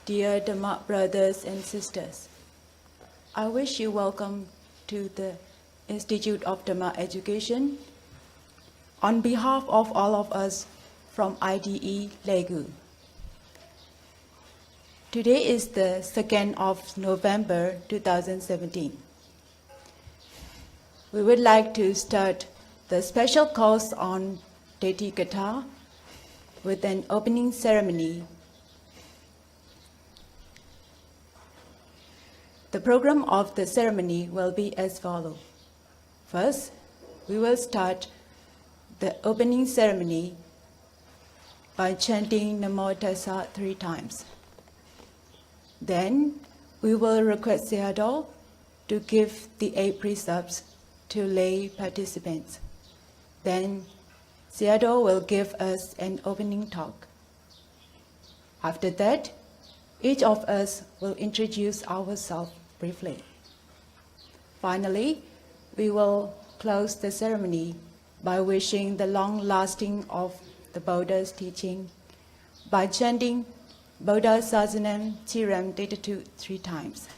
Dear Dhamma brothers and sisters, I wish you welcome to the Institute of Dhamma Education on behalf of all of us from IDE Hlegu. Today is the 2nd of November 2017. We would like to start the special course on Ditthikatha with an opening ceremony. The program of the ceremony will be as follows. First, we will start the opening ceremony by chanting Namo Tassa 3 times. Then, we will request Sayadaw to give the 8 precepts to lay participants. Then, Sayadaw will give us an opening talk. After that, each of us will introduce ourselves briefly. Finally, we will close the ceremony by wishing the long lasting of the Buddha's teaching by chanting Buddha Sasanam Chiram Ditthikatha 3 times.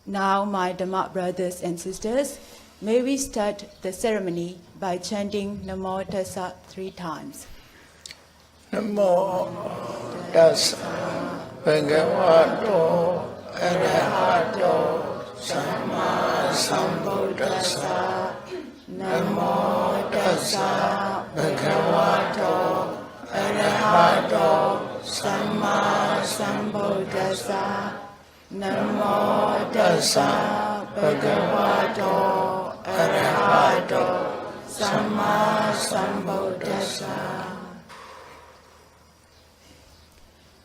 Now, my Dhamma brothers and sisters, may we start the ceremony by chanting Namo Tassa 3 times. Namo Tassa Bhagavato Arahato Samma Sambuddhassa. Namo Tassa Bhagavato Arahato Samma Sambuddhassa. Namo Tassa Bhagavato Arahato Samma Sambuddhassa.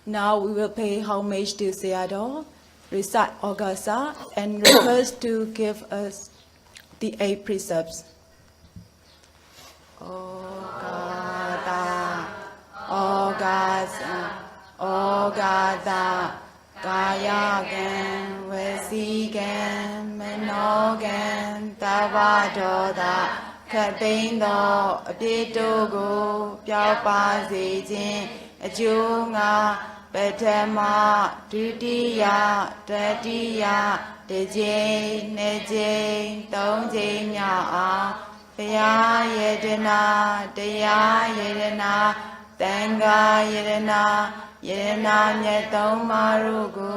Now we will pay homage to Sayadaw, recite Ogasa, and request to give us the 8 precepts. Ogata, Ogasa, Ogata, Kayagan, Vesigan, Manogan, Tavadoda, Kabindo, Abitogo, Piaupazijin, Ajunga, Betama, Dutiya, Tatiya, Dejay, Nejay, Dongjay Nya, Paya Yedana, Daya Yedana, Tanga Yedana, Yedana Nyetong Marugu,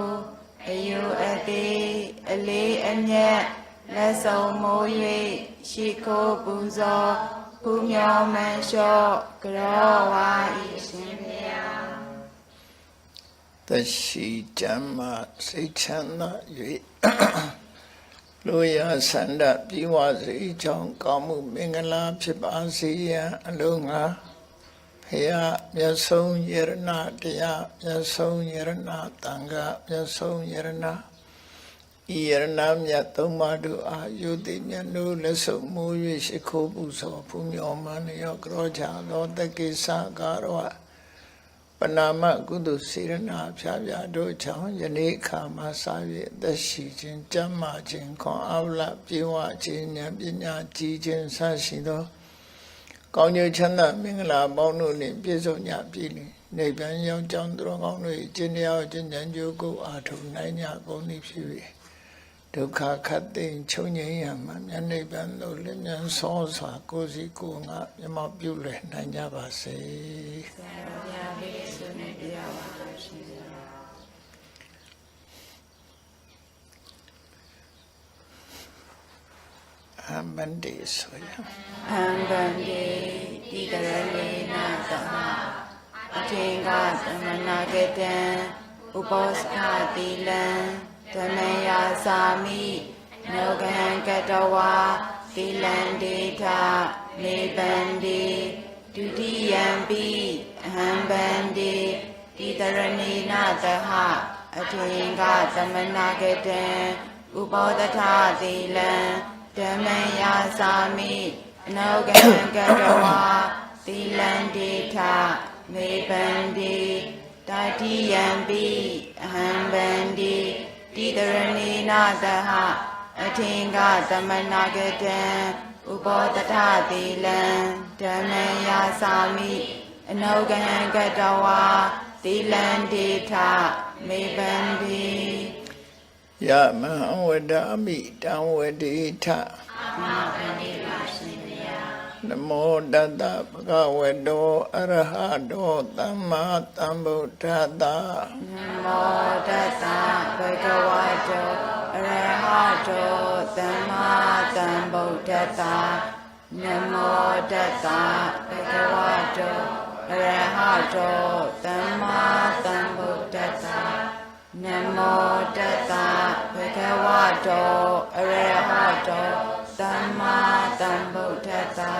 Ayu Ati, Ali Anye, Leso Moye, Shiko Buzo, Pumyo Mensho, Grawa Ishimya. Tashi Jamma Sechana Yui Loya Sanda Piwazi Chong Kamu Mingala Pipasiya Alunga Hea Yasong Yerna Dea Yasong Yerna Tanga Yasong Yerna Yernam Yatomadu Ayudi Yanu Leso Muyi Shikobuso Pumyoman Yokroja Lodakisa Garwa Panama Gudu Sirana Pia Do Chang Yanika Masavi Dashi Jin Jama Jin Kon Aula Piwa Jin Yabinya Jijin Sashido Konyu Chana Mingla Bonu Ni Piso Yapini Neban Yang Chandro Gonu Jinyao Jinyan Yugo Atu Nanya Goni Piwi Dukha Kati Chunyi Neban No Limyan Sosa Kosi Kunga Yamabule Nanya Base. Ambandi Soya Ambandi Didarali Nataha Atinga Tamanagatan Uposka Dilan Tamaya Sami Nogan Katawa Dilan Dita Nibandi Dudiyambi Ambandi Didarani Nataha Atinga Tamanagatan Upodata Dilan Dhamaya Sami Nogan Gadawa Dilandita Mebandi Dadiyambi Hambandi Didarani Nadaha Atinga Dhamanagadan Ubodata Dilan Dhamaya Sami Anogangatawa, Dilandita, Mebandi, Yamanwadami Tamwadita Namo Dada Bhagavato Arahado Dhamma Sambuddhassa Namo Tassa Bhagavato Arahato Dhamma Sambuddhassa Namo Tassa Bhagavato Arahato Dhamma Sambuddhassa Namo Tassa Bhagavato Arahato Dhamma Sambuddhassa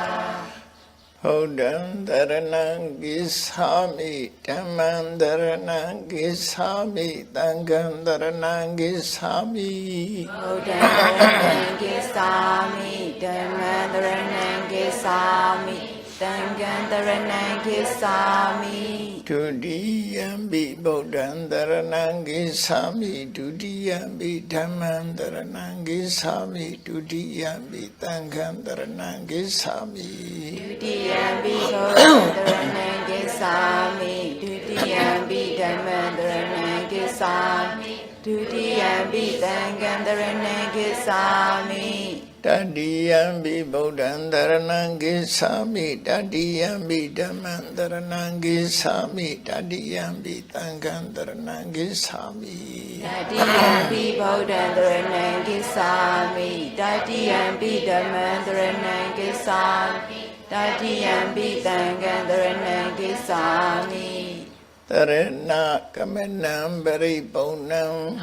Buddhaṃ Dharanam Gissāmi Dhammam Dharanam Gissāmi Sanghaṃ Dharanam Gissāmi Buddhaṃ Dharanam Gissāmi Dhammam Dharanam Gissāmi Sanghaṃ Dharanam Gissāmi Dutiyampi Buddhaṃ Dharanam Gissāmi Dutiyampi Dhammam Dharanam Gissāmi Dutiyampi Sanghaṃ Dharanam Gissāmi Dutiyampi Buddhaṃ Dharanam Gissāmi Dutiyampi Dhammam Dharanam Gissāmi Dutiyampi Sanghaṃ Dharanam Gissāmi Tatiyampi Buddhaṃ Dharanam Gissāmi Tatiyampi Dhammam Dharanam Gissāmi Tatiyampi Sanghaṃ Dharanam Gissāmi Tatiyampi Buddhaṃ Dharanam Gissāmi Tatiyampi Dhammam Dharanam Gissāmi Tatiyampi Sanghaṃ Dharanam Gissāmi Dharana Kamanam Paripurnam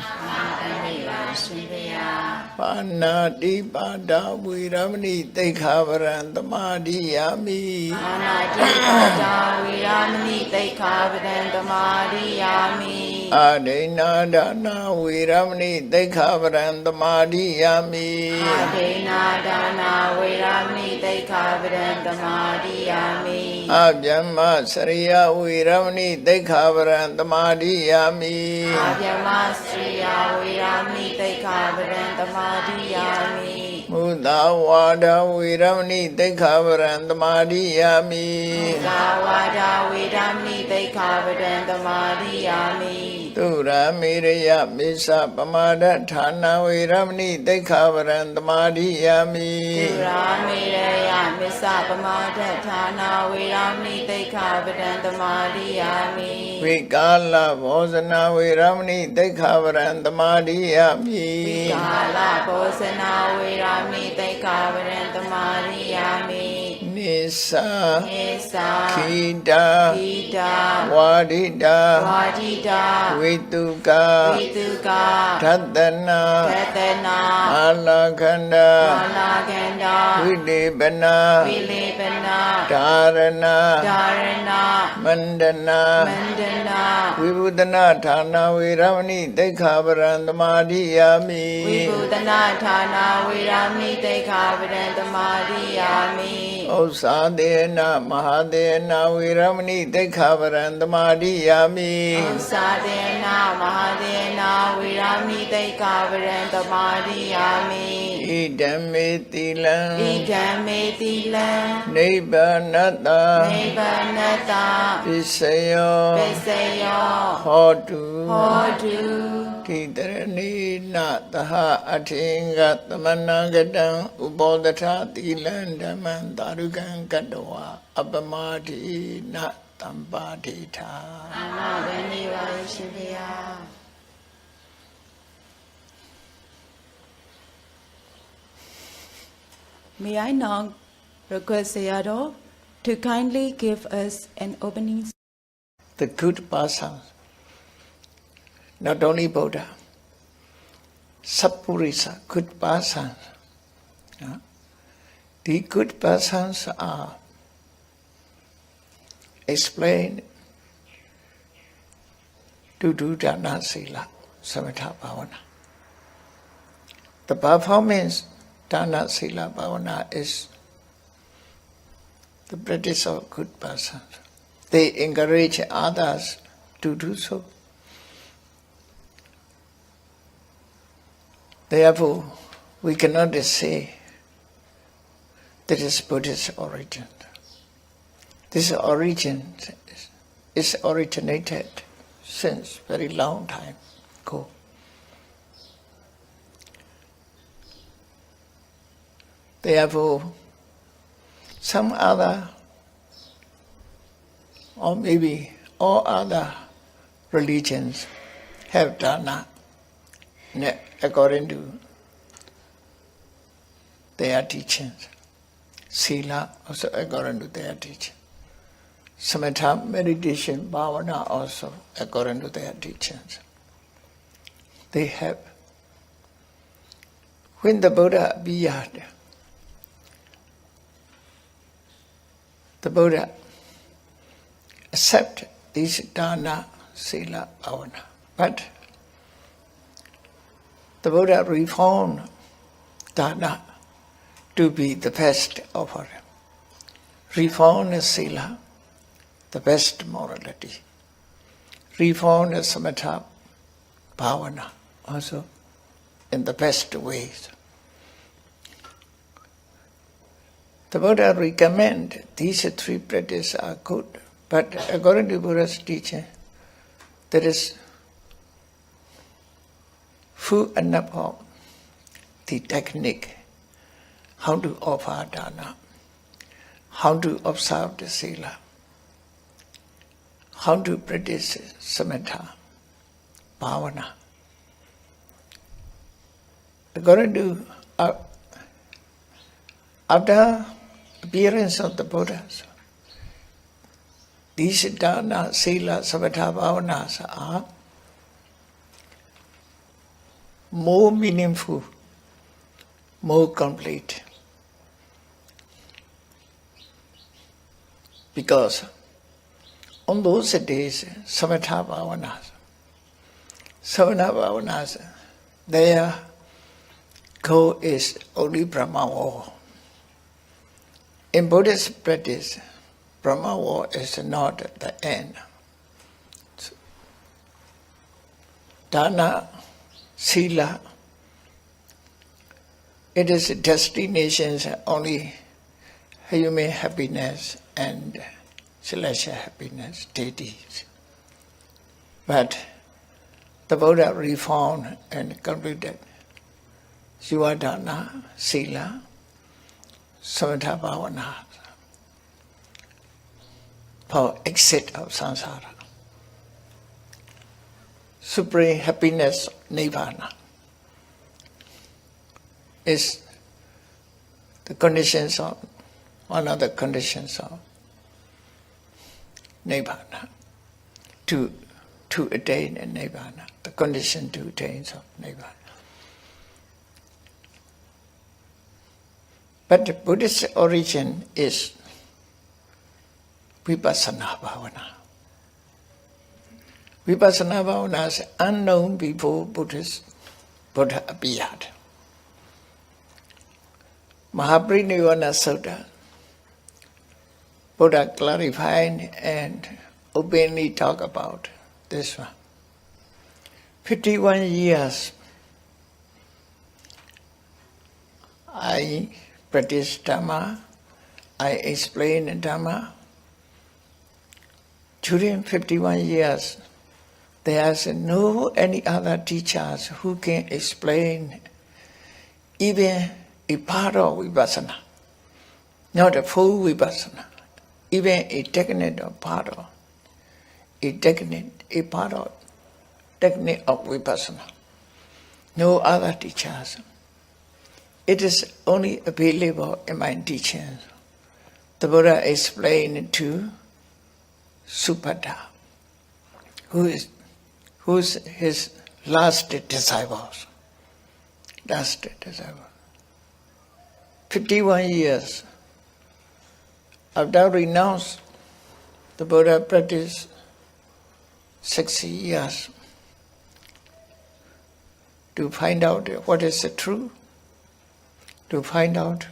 Panati Pada Viramani Tekhavaram Tamadiyami Panati Pada Viramani Tekhavaram Tamadiyami Adena Dana Viramani Tekhavaram Tamadiyami Adena Dana Viramani Tekhavaram Tamadiyami Abhyama Sariya Viramani Tekhavaram Tamadiyami Abhyamasriya Viramani Tekhavaram Tamadiyami Mudawada Viramani Tekhavaram Tamadiyami Mudawada Viramani Tekhavaram Tamadiyami Tura Miraya Misa Pamada Thana Viramani Tekhavaram Tamadiyami Tura Miraya Misa Pamada Thana Viramani Tekhavaram Tamadiyami Vikala Bhosana Viramani Tekhavaram Tamadiyami Vikala Bhosana Viramani Tekhavaram Tamadiyami Nisa Nisa Khita Khita Wadita Wadita Vituka Vituka Tatana Tatana Alakanda Alaganda Vidipana Vilipana Dharana Dharana Mandana Mandana Vibhudana Thana Viramani Tekhavaram Tamadiyami Vibhudana Thana Viramani Tekhavaram Tamadiyami Osadena Mahadena Viramani Tekhavaram Tamadiyami Sadena Mahadena Viramani Tekhavaram Tamadiyami Idame Tilam Idame Tilam Nibbanata Nibbanata Visayo Visayo Hotu Hotu Titarani Nataha Atinga Tamanagatam Ubodata Tilam Dhammam Darukan Kadawa Abamati Nat Tampadita Nandamalabhivamsa Shivaya. May I now request Sayadaw to kindly give us an opening. The good person, not only Buddha, Sappurisa, good person. The good persons are explained to do Dana Sila, Samatha Bhavana. The performance Dana Sila Bhavana is the practice of good persons. They encourage others to do so. Therefore, we cannot say that is Buddhist origin. This origin is originated since very long time ago. Therefore, some other, or maybe all other religions have dana according to their teachings. Sila also according to their teaching. Samatha meditation, bhavana also according to their teachings. They have. When the Buddha appeared, the Buddha accepted these dana, sila, bhavana. But the Buddha reformed dana to be the best offering. Reformed sila, the best morality. Reformed samatha, bhavana, also in the best ways. The Buddha recommend these three practices are good, but according to Buddha's teaching, there is full enough of the technique, how to offer dana, how to observe the sila, how to practice samatha, bhavana. According to after appearance of the Buddhas, these dana, sila, samatha, bhavanas are more meaningful, more complete. Because on those days, samatha bhavanas, their goal is only Brahma. In Buddhist practice, Brahma is not the end. Dana, sila, it is destinations only human happiness and celestial happiness, deities. But the Buddha reformed and completed Jiva dana, sila, samatha bhavana for exit of samsara. Supreme happiness, nibbana, is the conditions of, one of the conditions of nibbana, to attain nibbana, the condition to attain of nibbana. But the Buddhist origin is vipassana bhavana. Vipassana bhavana is unknown before Buddha appeared. Mahaparinirvana Sutta, Buddha clarified and openly talk about this one. 51 years I practice Dhamma, I explain Dhamma. During 51 years, there is no any other teachers who can explain even a part of vipassana, not a full vipassana, even a technique of part of, a part of technique of vipassana. No other teachers. It is only available in my teachings. The Buddha explained to Subhadda, who's his last disciples. 51 years after renounce, the Buddha practiced 60 years to find out what is the truth, to find out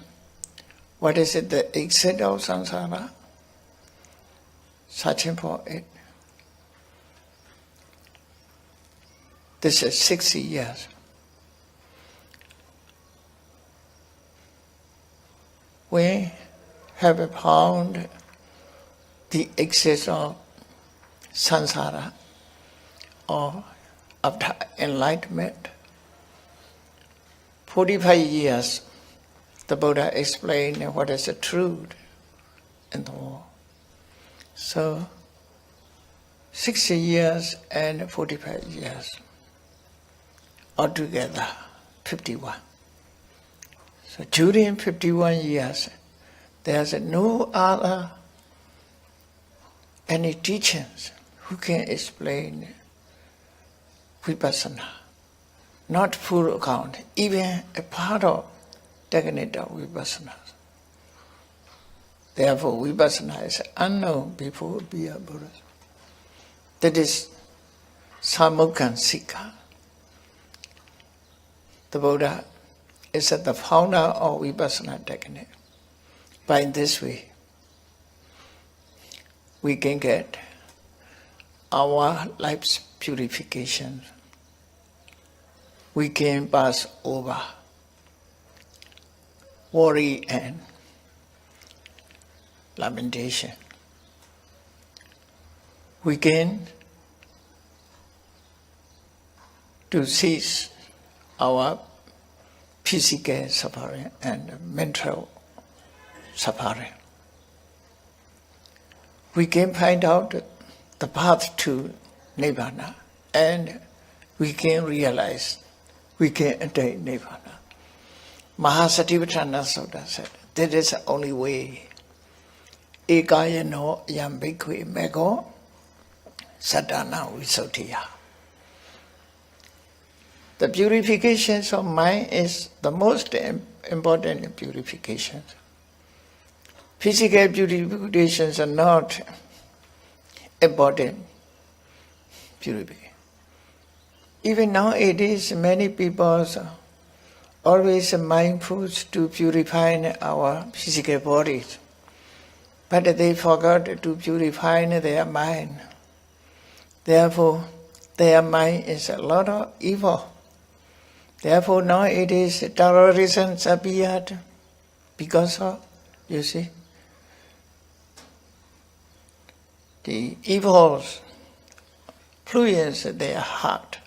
what is it the exit of samsara, searching for it. This is 60 years. We have found the excess of samsara or after enlightenment. 45 years, the Buddha explained what is the truth in the world. So, 60 years and 45 years, altogether 51. So during 51 years, there's no other any teachings who can explain vipassana. Not full account, even a part of technique of vipassana. Therefore, vipassana is unknown before being Buddha. That is Samukhansika. The Buddha is the founder of vipassana technique. By this way, we can get our life's purification. We can pass over worry and lamentation. We can to cease our physical suffering and mental suffering. We can find out the path to Nibbana and we can realize, we can attain Nibbana. Mahasatipatthana Sutta said, that is the only way. Ekayano yam bhikkhu mego saddhana visuddhiya. The purification of mind is the most important purification. Physical purifications are not important purification. Even nowadays, many people are always mindful to purify our physical bodies, but they forgot to purify their mind. Therefore, their mind is a lot of evil. Therefore, nowadays terrorism appeared because of, you see, the evils influence their heart.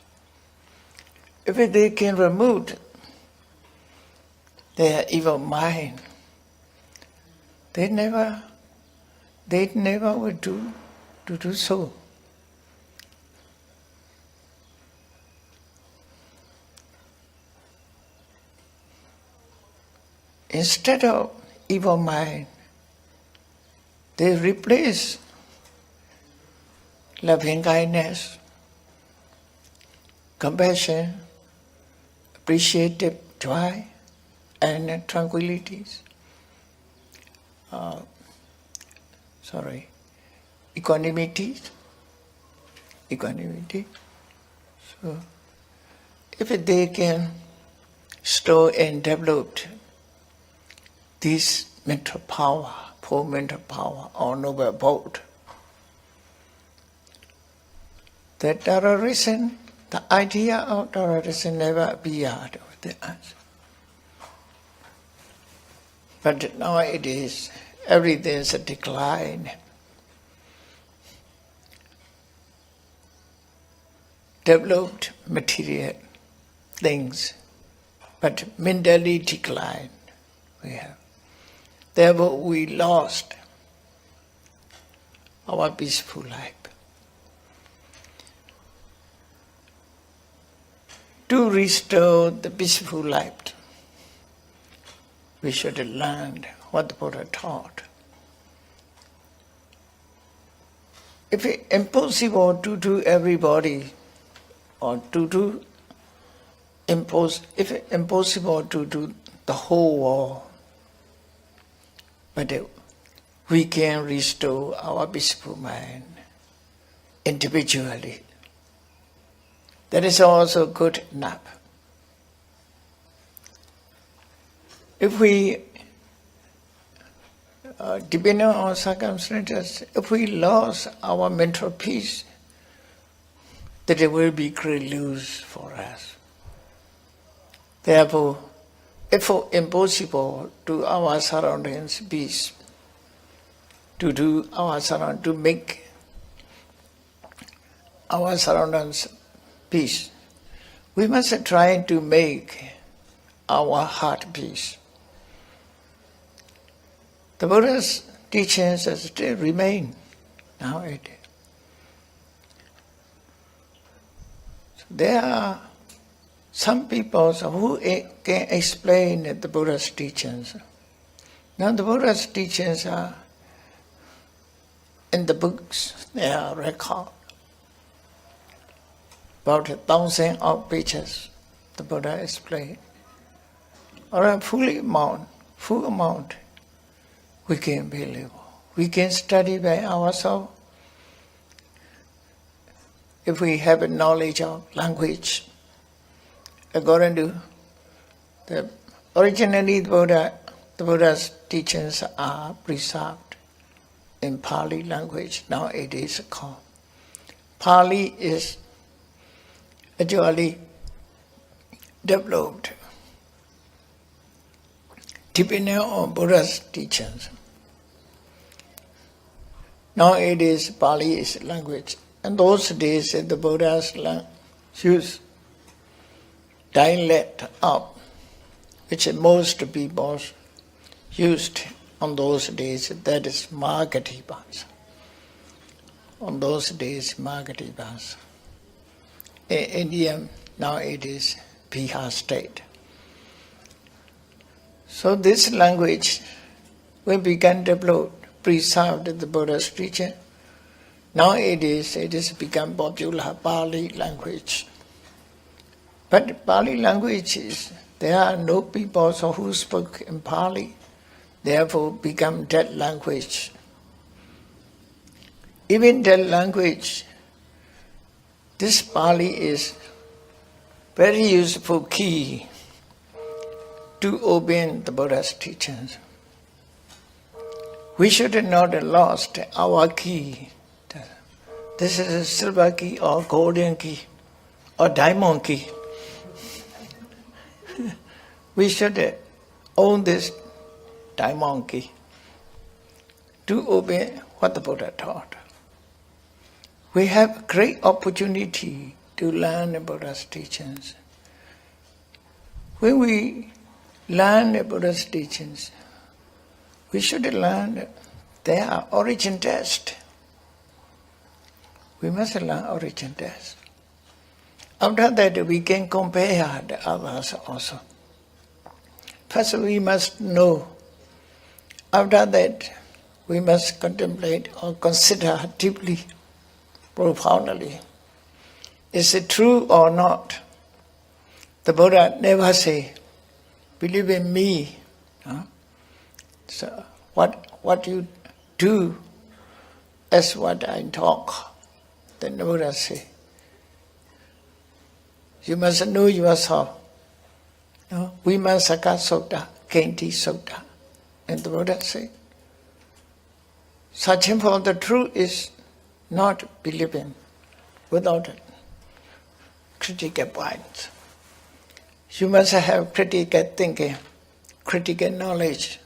If they can remove their evil mind, they never would do so. Instead of evil mind, they replace loving kindness, compassion, appreciative joy, and tranquillities. Equanimity. So, if they can store and develop this mental power, poor mental power, or noble bold, the terrorism, the idea of terrorism never appeared with us. But nowadays, everything is a decline. Developed material things, but mentally declined we have. Therefore, we lost our peaceful life. To restore the peaceful life, we should learn what the Buddha taught. If it's impossible to do everybody, or if it's impossible to do the whole world, but we can restore our peaceful mind individually. That is also good enough. If we, depending on circumstances, if we lost our mental peace, that it will be great loss for us. Therefore, if impossible to our surroundings peace, to do our surround, to make our surroundings peace. We must try to make our heart peace. The Buddha's teachings still remain nowadays. There are some people who can explain the Buddha's teachings. Now the Buddha's teachings are in the books, they are recorded. About 1,000 odd pages the Buddha explained. Or a full amount, we can believe. We can study by ourselves. If we have a knowledge of language, according to originally the Buddha's teachings are preserved in Pali language. Now it is called. Pali is actually developed depending on Buddha's teachings. Now it is Pali is language. In those days the Buddha's used dialect of which most people used on those days, that is Magadhi Bhasha. On those days, Magadhi Bhasha. In India, now it is Bihar state. So this language, when began developed, preserved the Buddha's teaching, now it is become popular Pali language. But Pali language is, there are no people who spoke in Pali, therefore become dead language. Even dead language, this Pali is very useful key to obey the Buddha's teachings. We should not have lost our key. This is a silver key or golden key or diamond key. We should own this diamond key to obey what the Buddha taught. We have great opportunity to learn the Buddha's teachings. When we learn the Buddha's teachings, we should learn their origin test. We must learn origin test. After that, we can compare the others also. First, we must know. After that, we must contemplate or consider deeply, profoundly. Is it true or not? The Buddha never say, believe in me. So what you do is what I talk. Then the Buddha say, you must know yourself. Vimasaka Sutta, Kenti Sutta. And the Buddha say, searching for the truth is not believing without critical points. You must have critical thinking, critical knowledge.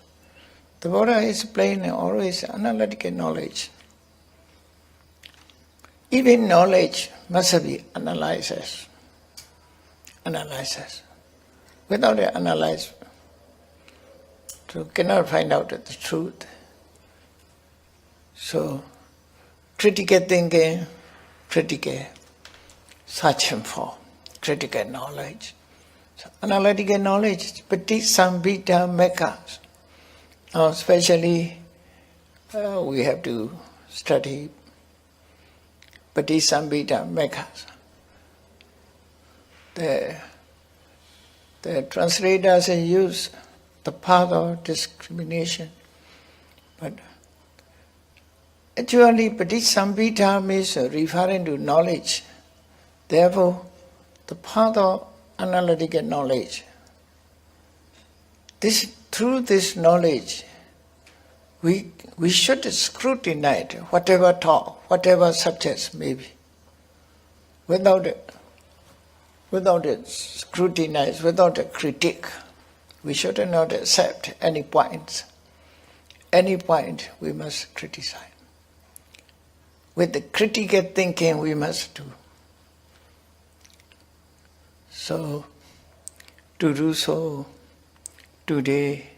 The Buddha is explaining always analytical knowledge. Even knowledge must be analyzed. Without the analysis, you cannot find out the truth. So, critical thinking, critical searching for critical knowledge. So, analytical knowledge, Patisambhita mekas. Now, especially, we have to study Patisambhita mekas. The translators use the path of discrimination, but actually Patisambhita means referring to knowledge. Therefore, the path of analytical knowledge. Through this knowledge, we should scrutinize whatever talk, whatever subjects may be, without scrutinize, without a critique. We should not accept any points. any point we must criticize. With the critical thinking we must do. So, to do so, today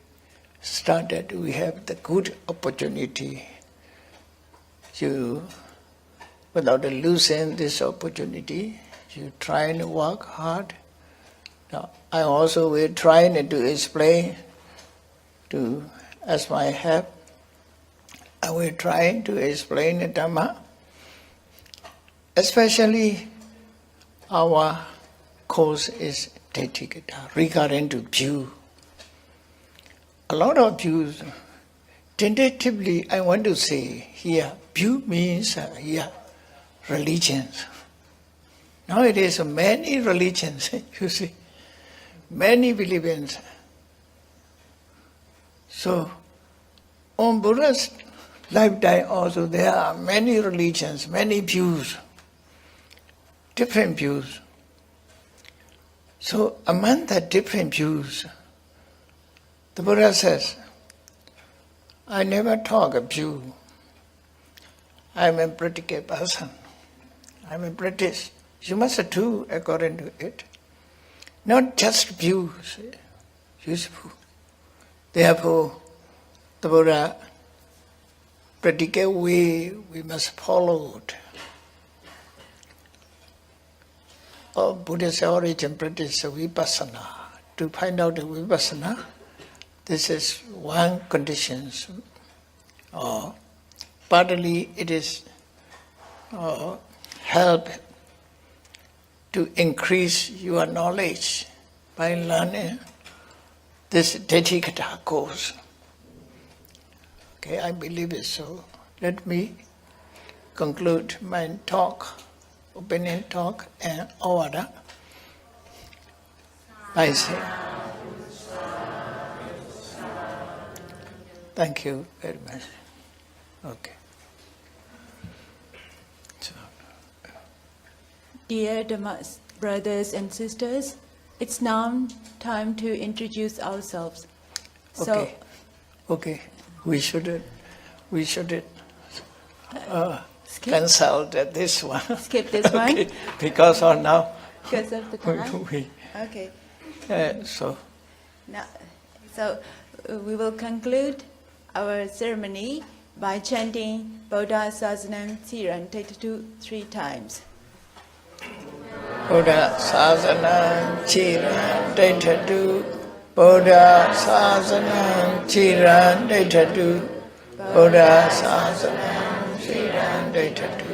started, we have the good opportunity to, without losing this opportunity, you try and work hard. Now, I also will try to explain to, as my help, I will try to explain the Dhamma, especially our course is Ditthikatha, regarding to view. A lot of views, tentatively I want to say here, view means here, religions. Nowadays many religions, you see, many believers. So, on Buddha's lifetime also there are many religions, many views, different views. So among the different views, the Buddha says, I never talk of view. I am a practical person. I am a practice. You must do according to it. Not just views, useful. Therefore, the Buddha practical way we must follow it. Buddha's origin practice vipassana. To find out the vipassana, this is one condition. Or partly it is help to increase your knowledge by learning this Ditthikatha course. Okay, I believe it so. Let me conclude my talk, opening talk and order by saying, thank you very much. Okay. So, Dear Dhamma brothers and sisters, it's now time to introduce ourselves. okay. Okay. We should consult this one. Skip this one? Okay. Because of now. Because of the time? Okay. So. Now, we will conclude our ceremony by chanting Buddha Sasanam Siran 3 times. Buddha Sasanam Chiran Ditthatu, Buddha Sasanam Chiran Ditthatu, Buddha Sasanam Chiran Ditthatu.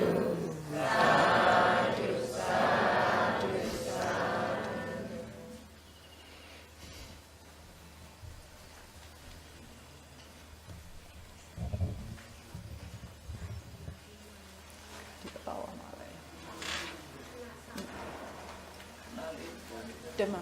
Dhamma.